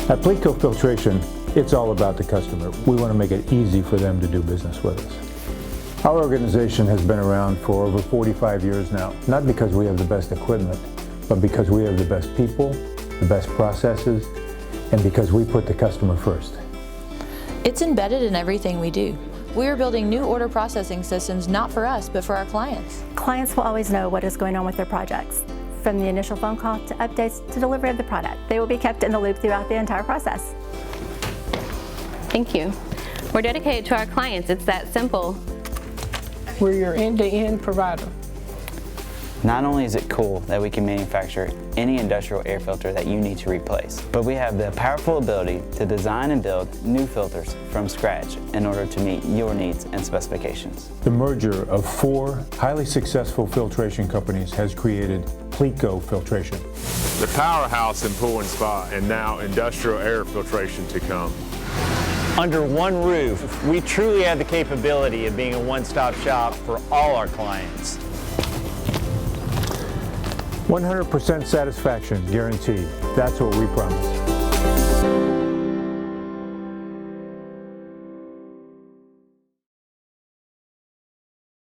At Pleatco Filtration, it's all about the customer. We want to make it easy for them to do business with us. Our organization has been around for over 45 years now, not because we have the best equipment, but because we have the best people, the best processes, and because we put the customer first. It's embedded in everything we do. We are building new order processing systems not for us, but for our clients. Clients will always know what is going on with their projects. From the initial phone call to updates to delivery of the product, they will be kept in the loop throughout the entire process. Thank you. We're dedicated to our clients. It's that simple. We're your end-to-end provider. Not only is it cool that we can manufacture any industrial air filter that you need to replace, but we have the powerful ability to design and build new filters from scratch in order to meet your needs and specifications. The merger of 4 highly successful filtration companies has created Pleatco Filtration. The powerhouse in pool and spa, and now industrial air filtration to come. Under one roof, we truly have the capability of being a one-stop shop for all our clients. 100% satisfaction guaranteed. That's what we promise.